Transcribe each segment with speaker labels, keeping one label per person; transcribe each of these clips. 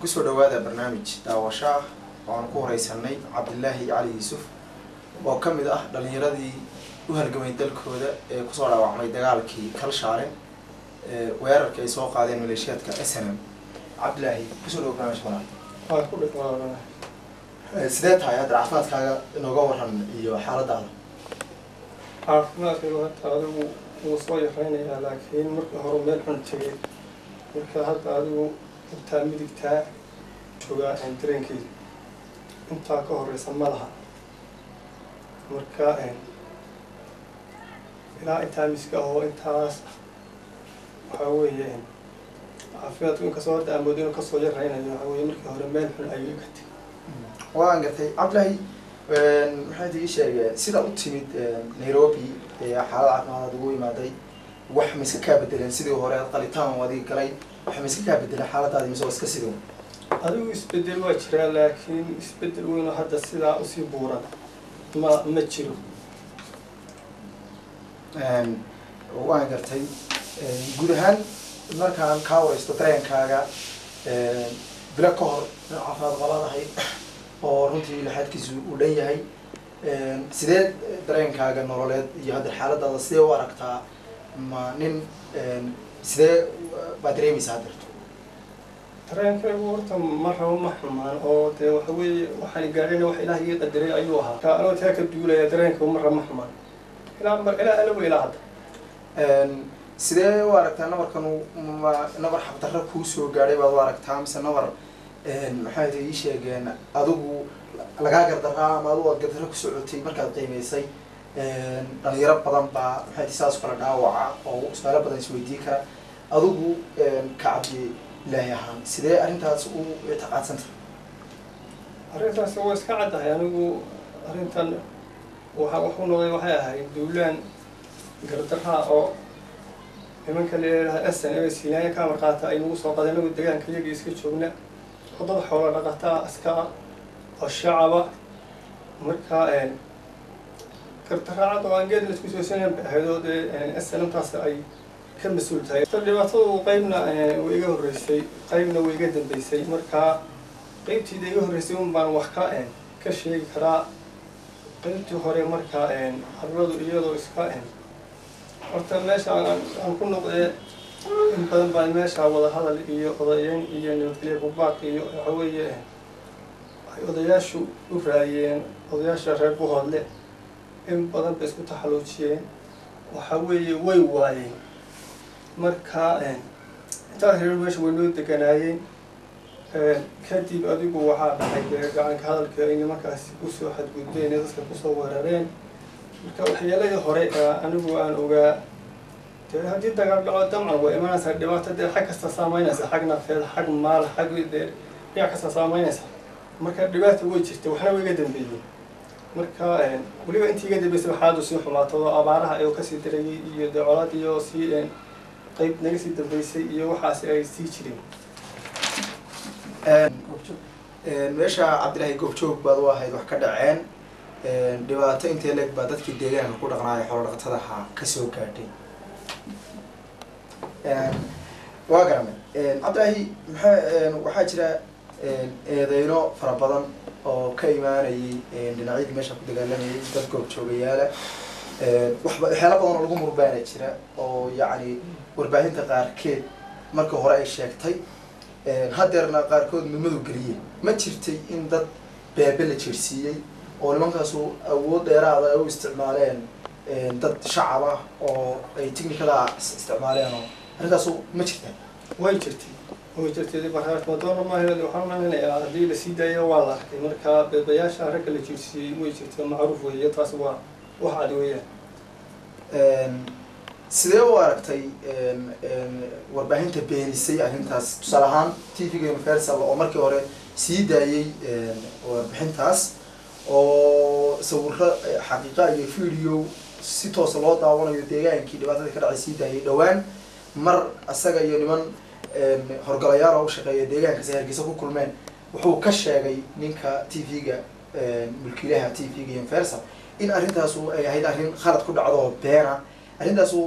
Speaker 1: كسر دوادة برنامج داوشة وعن كوري سني عبد الله علي يوسف وكم ده دلنيردي وهالجميع دلكوده كسر وعمي دجالكي كل شهرين ويرك يسوق على الميليشيات كأسنم عبد الله كسر برنامج مرة.
Speaker 2: كل مرة.
Speaker 1: سدات هاي هذا عفات كذا إنه جوهرن يحارة دار.
Speaker 2: عفات هذا وصايا خلينا لكن مركب هرمال حنتي مركب هذا التعميد بتاع شو قاعد ترينكي أنت كهر يسمى مركب إلى أنت مسكه أنت حوي عفيت من كسر دامودين كسر جرينا حوي مركب هرمال حن أيوكت
Speaker 1: وأنا قلت عبد الله هذه الشيء سيدا أتمد نيروبي حالات ما دوي ما داي وحمس كابدلين سيدي وهراء قليتان وادي كلاي وحمس كابدلين حالات هذه مسوس كسيدون.
Speaker 2: هذا يسبدل وجهه لكن يسبدل وينه هذا السيدا أصيبورا ما تشيله.
Speaker 1: وأنا قلت جودهان مركان كاور استطرين كاجا بلا كهر عفاد غلط هاي ورنتي لحد كيسو وليه هاي سيد درين كاجا نورلد يهدر حالة هذا سيد ورقتها ما نين سيد بدري مسادرته.
Speaker 2: درين كاجا ورثة مرة ومحرمان أو تهوي وحني قاعدين وحيله يقدر أيوها كأنه تأكد يقول درين كاجا مرة محرمان. إلى ألو إلى هذا.
Speaker 1: سيد ورقتها نبر كانوا نبر حبتر كوسو قاعد بورقتها مثل نبر maxay ii sheegeen adigu laga gardaraa ama adigu gadar ku socotay markaad qiimeysay dhalinyaro badan baa maxay tisaas kala dhaawaca oo su'aalo badan isweydiin kara adigu ka cabdi ilaahay ahaan sidee arintaas u taqaansantay
Speaker 2: arintaas waa iska cadahay anigu arintan wuxuu noqday waxay ahayd dawlaan gardaraa oo nimanka leeyahay SNA Siinaaya ka marqaata ay nagu soo qadeen oo deegaanka iyaga iska joogna خضر حول رقتها أسكاء الشعب مركا كرتراعة طبعاً قد نتكلم سنة بحدود السلام تاس أي كم مسؤول تاي ترجمته قيمنا ويجه الرئيسي قيمنا ويجدم بيسي مركا قيمتي ده يجه الرئيسي من وحكاء كشيء كراء قيمتي هوري مركا الرد يجده إسكاء أرتمش عن كل نقطة إن بدن بالماش هذا هذا اللي قضيين يعني اللي بباقي حويه قضياش وفرايين قضياش ربوه هذا إن بدن بس كتحلوشين وحويه ويواين مركائن تاهر الماش ولود كناين كاتب أديك وحاب حيث عن هذا الكائن ما كاس كوسو حد قدين هذا كوسو ورارين مركا حيلا يهري أنا بوان وجا هذه الدجاج لو دمع وإيمان سردبات ده حق استسامين حقنا في حق مال حق ده يا كاستسامين مركا دبات وجهت وحنا وجدنا بيه مركا ولي أنت جد بس بحاجة سيح ما تضع أبارها أو كسي دري يدعوات يو سي قيب نجسي دبيسي يو حاس أي سي شريم
Speaker 1: meesha Cabdilaahi Goobjoog baad wahayd wax ka dhaceen dhibaato intee leeg baad dadkii deegaanka ku dhaqnaayay xoolo dhaqatada ka soo gaadhay وأقرأ عبد الله waxaa jira eedeyno fara badan oo ka imaanayay dhinacyada meesha ku dagaalanayay dad goobjoogayaal waxyaalo badan oo lagu murbaana jira oo yacni warbaahinta qaarkeed marka hore ay sheegtay hadeerna qaarkood midmadu geliyay ma jirtay in dad beebe la jirsiiyay oo nimankaasu awood dheeraad ah u isticmaaleen dad shacab ah oo ay tiknikada isticmaaleen oo هذا ما جرت وجرتي دي بحرات مدور ما هي اللي وحنا هنا هذه السيدة والله مركب بياش عرك اللي تشي وجرت معروف وهي تاسوا واحد وياه سيدة واركتي وربعين تبينيسي أهنتاس بصراحة تيجي من فارس الله عمرك ورا سيدة وربعين تاس أو صور حقيقة فيديو ستة صلوات وانا يديان كده بعد ذكر على سيدة دوان مر أساق يونيمان هرقلايار أو شقي ديجان كسر جسكو كل من وحو كشة جاي نينكا تي فيجا ملكيلها تي فيجا ينفرسا in arrintaasu ay ahayd arrin khalad ku dhacdo oo beena arrintaasu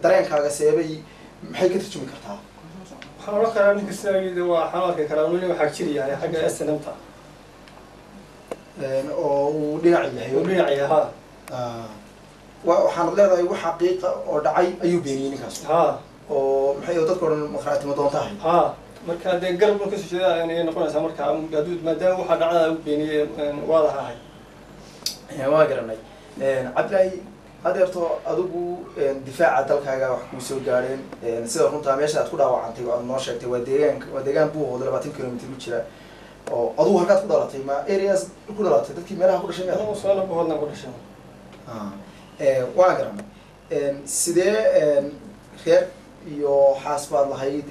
Speaker 1: dareenkaaga seebay maxay ka tarjumi kartaa
Speaker 2: waxaan oran karaa ninka sidaa yidhi waxaan arki karaa nin waxaa jiri yahay xagga SNM-ta
Speaker 1: oo uu dhinac yahay
Speaker 2: uu dhinac yahay
Speaker 1: waxaanad leedahay wax xaqiiqa oo dhacay ayuu beeniyey ninkaas oo maxay dadka dhan markhaatimo doontahay
Speaker 2: marka dee garab ka soo jeeda ay noqonaysaa marka hadduu maadaama waxa dhacada uu beeniyey waadax ahay
Speaker 1: waa garanay cabdilaahi hadeerto adigu difaaca dalkaaga wax kuu soo gaadheen sida runtaa meesha aad ku dhaawacantay aad noo sheegtay waa deegaan buuhooda 20 kilomitr u jira oo adigu halkaad ku dhalatay ma areas ku dhalatay dadkii meelaha ku dhashay
Speaker 2: oo soo buuhoodna ku dhashay
Speaker 1: waa garanay sidee reer iyo xaas baad lahayd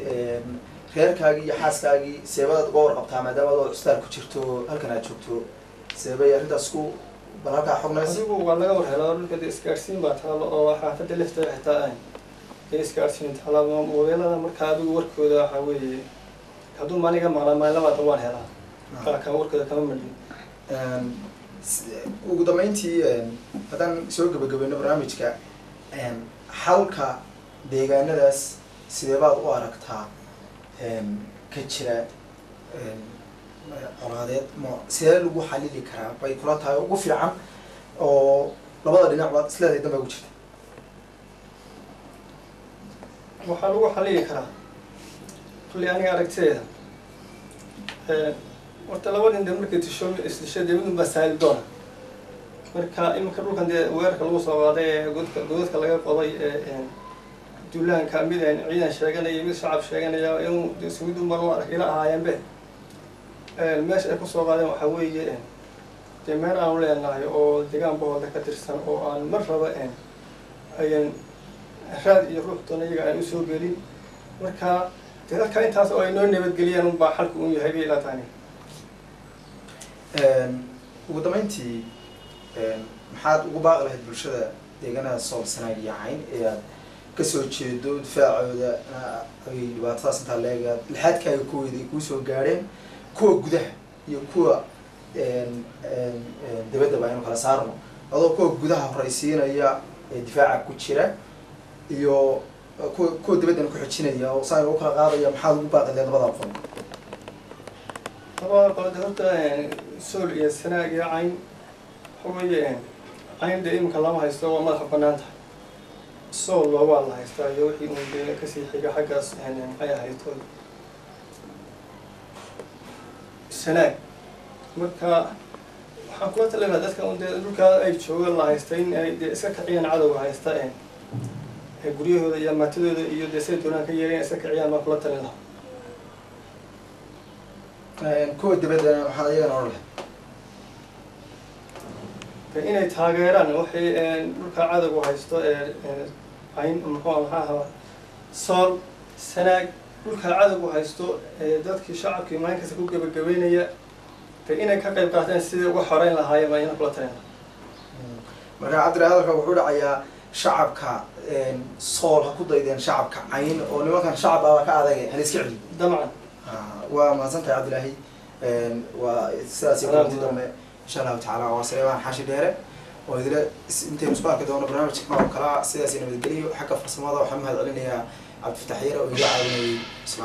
Speaker 1: reerkaagii iyo xaaskaagii seebadaad uga warqabtaa maadaama adoo custaan ku jirto halkan aad joogto seebay arrintaas ku bal halkaa xognays
Speaker 2: adigu waa laga war helaa dhulka dee isgaarsiin baa taalo oo xaafadda lafteeda xitaa ahayn dee isgaarsiin taala mobeelada marka adigu warkooda waxaa weeye hadduu maaliga maqlaa maalin labaad waan helaa kan warkooda kama madhin
Speaker 1: ugu dambeyntii haddaan soo gabagabayno barnaamijka xalka deegaanadaas sidee baad u aragtaa ka jira colaadeed sidee lagu xalili karaa bay kula tahay ugu fiican oo labada dhinac baad isleedahay danbaa ugu jirta
Speaker 2: waxaa lagu xalili karaa kulli aniga aragtideeda horta laba nin dee markay isdisho dee midun baa saali doona marka iminka dhulkan dee weerarka lagu soo qaaday ee godadka laga qoday duulaanka mid ciidan sheeganaya mid shacab sheeganaya inuu ismidun baan u arag ila ahaayeenbe meesha ay kusoo qaadeen waxaa weeye dee meel aanu leenahay oo deegaan bahooda ka tirsan oo aan mar raba ayan raad iyo ruux doona iyaga aan usoo gelin marka dee dadka intaas oo ay noo nabadgeliyaan unbaa xalku un yahay bay ila taani
Speaker 1: ugu dambeyntii maxaad ugu baaqi lahayd bulshada deegaanada Sool Sanaag iyo Cayn ee aad kasoo jeedo difaacooda ay dhibaatadaas intaa leegaad lixaadkaaga kuweeda ay kuu soo gaadheen kuwa gudaha iyo kuwa dibadda baa aynu kala saarno adoo kuwa gudaha horeysiinaya ee difaaca ku jira iyo kuwa dibaddana ku xijinaya oo saa u kala qaadaya maxaad ugu baaqi lahayd labada qol
Speaker 2: labada qol horta Sool iyo Sanaag iyo Cayn waxa weeye Cayn dee imika lama haysto waa madaxa bannaan tahay Sool waa la haystaa iyo wixii uu dee kasii xiga xaggaas maxay ahayd Sanaag marka waxaan kula talinayaa dadka dee dhulka ay joogaan la haystay in ay dee iska kiciyaan cadowga haysta guryahooda iyo maatadooda iyo dee say doonaan ka yeeleen iska kiciyaan baan kula talin lahaa
Speaker 1: kuwa dibaddana waxaad iyagana odhan
Speaker 2: lahayd inay taageeraan waxay dhulka cadowga haysto Cayn maxaa ahaa Sool Sanaag dhulka cadowga haysto dadkii shacabkii maalinkaas ku gabagabeynaya inay ka qayb qaataan sidii uga xoreyn lahaayeen baa ina kula talin
Speaker 1: marka cabdilaahi hadalka wuxuu dhacayaa shacabka Sool ha ku daydeen shacabka Cayn oo nimankan shacab ah ka adag hal iska celi
Speaker 2: damcan
Speaker 1: waa mahadsantahay cabdilaahi waa sidaas iyo kulanti dambe insha Allah taala waa Suleymaan Xaashi Dheere oo idila intaynu isku arki doono barnaamijka oo kala sidaas nabadgeliyo xagga farsamada waxaan mahad celinayaa Cabdi Fataax Yare oo iga caawinayay